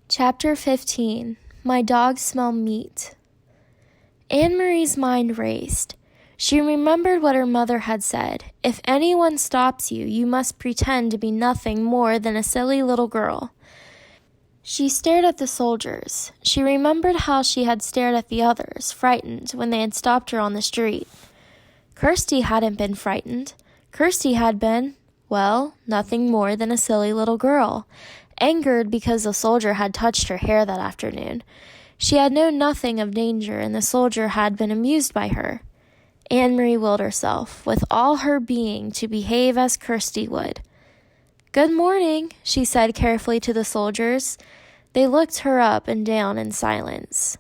Chapter 15. My Dogs Smell Meat. Annemarie's mind raced. She remembered what her mother had said. If anyone stops you, you must pretend to be nothing more than a silly little girl. She stared at the soldiers. She remembered how she had stared at the others, frightened, when they had stopped her on the street. Kirsty hadn't been frightened. Kirsty had been, well, nothing more than a silly little girl, angered because the soldier had touched her hair that afternoon. She had known nothing of danger, and the soldier had been amused by her. Annemarie willed herself, with all her being, to behave as Kirsty would. "Good morning," she said carefully to the soldiers. They looked her up and down in silence.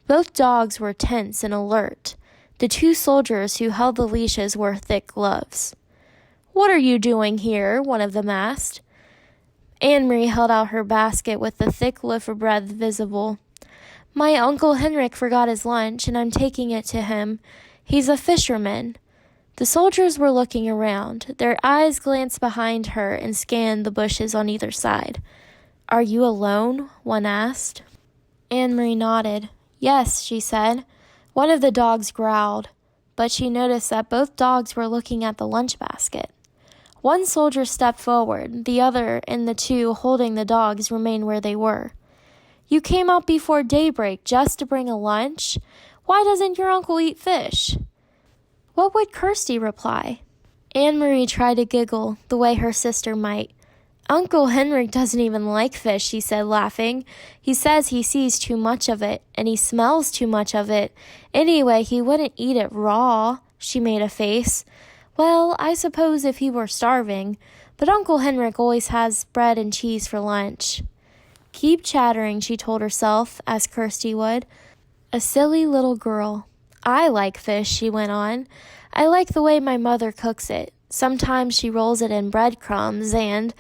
Both dogs were tense and alert. The two soldiers who held the leashes wore thick gloves. "What are you doing here?" one of them asked. Annemarie held out her basket with the thick loaf of bread visible. "My Uncle Henrik forgot his lunch, and I'm taking it to him. He's a fisherman." The soldiers were looking around. Their eyes glanced behind her and scanned the bushes on either side. "Are you alone?" one asked. Annemarie nodded. "Yes," she said. One of the dogs growled, but she noticed that both dogs were looking at the lunch basket. One soldier stepped forward. The other and the two holding the dogs remained where they were. "You came out before daybreak just to bring a lunch? Why doesn't your uncle eat fish?" What would Kirsty reply? Annemarie tried to giggle, the way her sister might. "Uncle Henrik doesn't even like fish," she said, laughing. "He says he sees too much of it, and he smells too much of it. Anyway, he wouldn't eat it raw." She made a face. "Well, I suppose if he were starving, but Uncle Henrik always has bread and cheese for lunch." "Keep chattering," she told herself, as Kirsty would. A silly little girl. "I like fish," she went on. "I like the way my mother cooks it. Sometimes she rolls it in breadcrumbs and—"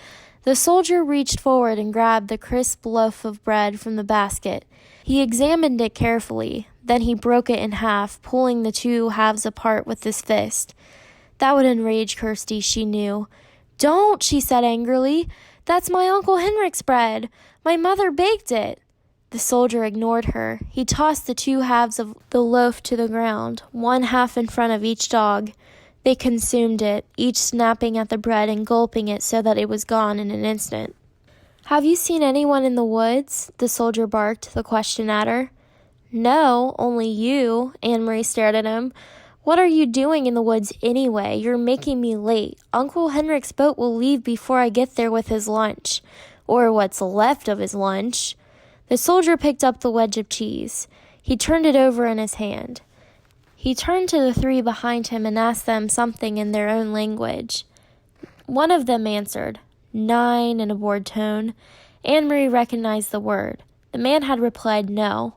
The soldier reached forward and grabbed the crisp loaf of bread from the basket. He examined it carefully. Then he broke it in half, pulling the two halves apart with his fist. That would enrage Kirsty, she knew. "Don't," she said angrily. "That's my Uncle Henrik's bread. My mother baked it." The soldier ignored her. He tossed the two halves of the loaf to the ground, one half in front of each dog. They consumed it, each snapping at the bread and gulping it so that it was gone in an instant. "Have you seen anyone in the woods?" the soldier barked the question at her. "No, only you." Annemarie stared at him. "What are you doing in the woods anyway? You're making me late. Uncle Henrik's boat will leave before I get there with his lunch. Or what's left of his lunch." The soldier picked up the wedge of cheese. He turned it over in his hand. He turned to the three behind him and asked them something in their own language. One of them answered, "9," in a bored tone. Annemarie recognized the word. The man had replied no.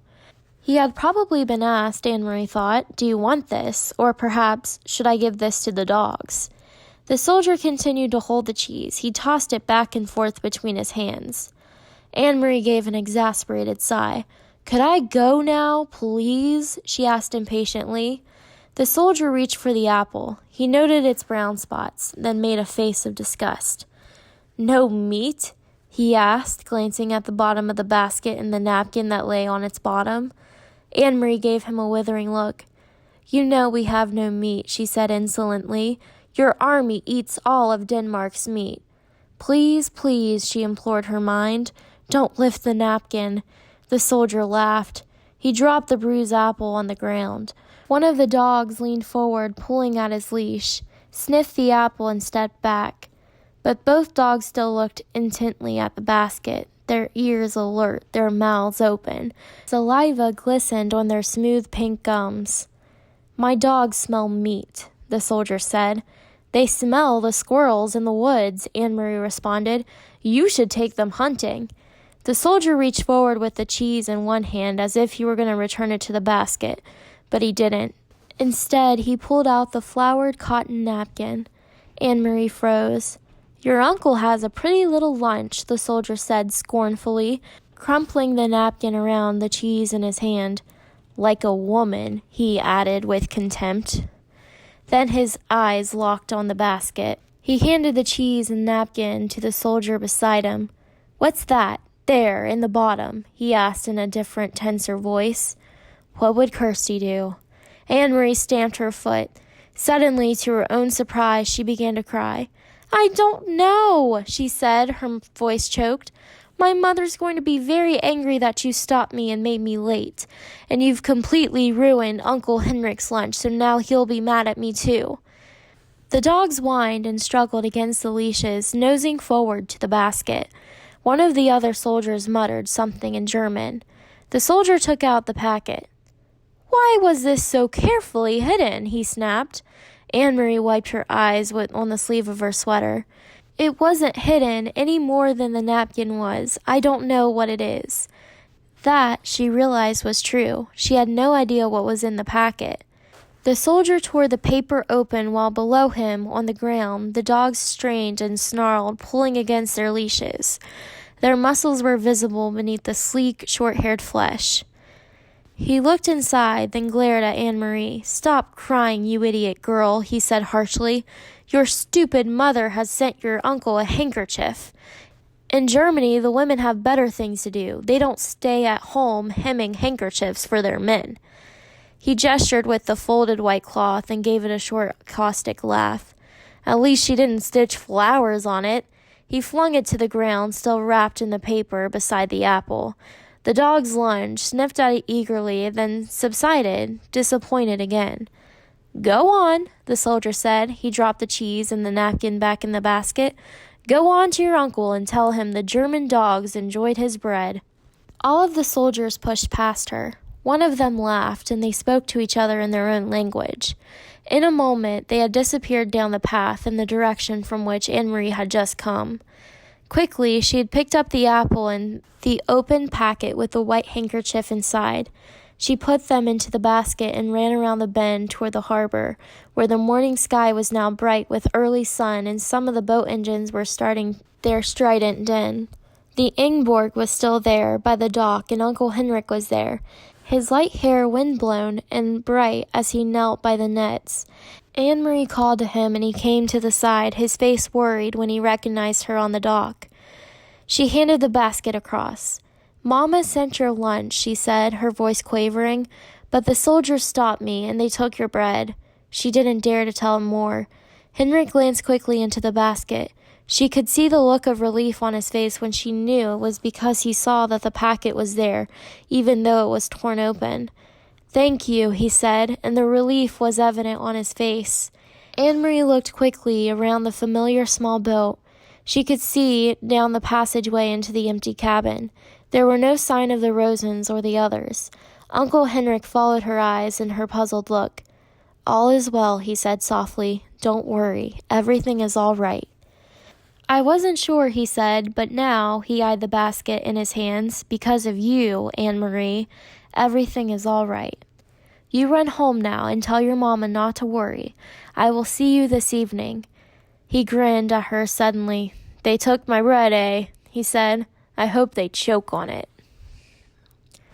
He had probably been asked, Annemarie thought, "Do you want this?" Or perhaps, "Should I give this to the dogs?" The soldier continued to hold the cheese. He tossed it back and forth between his hands. Annemarie gave an exasperated sigh. "Could I go now, please?" she asked impatiently. The soldier reached for the apple. He noted its brown spots, then made a face of disgust. "No meat?" he asked, glancing at the bottom of the basket and the napkin that lay on its bottom. Annemarie gave him a withering look. "You know we have no meat," she said insolently. "Your army eats all of Denmark's meat." "Please, please," she implored her mind. "Don't lift the napkin." The soldier laughed. He dropped the bruised apple on the ground. One of the dogs leaned forward, pulling at his leash, sniffed the apple and stepped back. But both dogs still looked intently at the basket, their ears alert, their mouths open. Saliva glistened on their smooth pink gums. "My dogs smell meat," the soldier said. "They smell the squirrels in the woods," Annemarie responded. "You should take them hunting." The soldier reached forward with the cheese in one hand as if he were going to return it to the basket, but he didn't. Instead, he pulled out the flowered cotton napkin. Annemarie froze. "Your uncle has a pretty little lunch," the soldier said scornfully, crumpling the napkin around the cheese in his hand. "Like a woman," he added with contempt. Then his eyes locked on the basket. He handed the cheese and napkin to the soldier beside him. "What's that?" There, in the bottom, he asked in a different, tenser voice. What would Kirsty do? Annemarie stamped her foot. Suddenly, to her own surprise, she began to cry. I don't know, she said, her voice choked. My mother's going to be very angry that you stopped me and made me late. And you've completely ruined Uncle Henrik's lunch, so now he'll be mad at me too. The dogs whined and struggled against the leashes, nosing forward to the basket. One of the other soldiers muttered something in German. The soldier took out the packet. Why was this so carefully hidden? He snapped. Annemarie wiped her eyes on the sleeve of her sweater. It wasn't hidden any more than the napkin was. I don't know what it is. That, she realized, was true. She had no idea what was in the packet. The soldier tore the paper open while below him, on the ground, the dogs strained and snarled, pulling against their leashes. Their muscles were visible beneath the sleek, short-haired flesh. He looked inside, then glared at Annemarie. Stop crying, you idiot girl, he said harshly. Your stupid mother has sent your uncle a handkerchief. In Germany, the women have better things to do. They don't stay at home hemming handkerchiefs for their men. He gestured with the folded white cloth and gave it a short, caustic laugh. At least she didn't stitch flowers on it. He flung it to the ground, still wrapped in the paper, beside the apple. The dogs lunged, sniffed at it eagerly, then subsided, disappointed again. Go on, the soldier said. He dropped the cheese and the napkin back in the basket. Go on to your uncle and tell him the German dogs enjoyed his bread. All of the soldiers pushed past her. One of them laughed, and they spoke to each other in their own language. In a moment, they had disappeared down the path in the direction from which Annemarie had just come. Quickly, she had picked up the apple and the open packet with the white handkerchief inside. She put them into the basket and ran around the bend toward the harbor, where the morning sky was now bright with early sun and some of the boat engines were starting their strident din. The Ingborg was still there by the dock, and Uncle Henrik was there, his light hair wind-blown and bright as he knelt by the nets. Annemarie called to him, and he came to the side, his face worried when he recognized her on the dock. She handed the basket across. Mama sent your lunch, she said, her voice quavering, but the soldiers stopped me, and they took your bread. She didn't dare to tell him more. Henrik glanced quickly into the basket. She could see the look of relief on his face when she knew it was because he saw that the packet was there, even though it was torn open. Thank you, he said, and the relief was evident on his face. Annemarie looked quickly around the familiar small boat. She could see down the passageway into the empty cabin. There were no sign of the Rosens or the others. Uncle Henrik followed her eyes and her puzzled look. All is well, he said softly. Don't worry. Everything is all right. I wasn't sure, he said, but now, he eyed the basket in his hands, because of you, Annemarie, everything is all right. You run home now and tell your mama not to worry. I will see you this evening. He grinned at her suddenly. They took my bread, eh? He said. I hope they choke on it.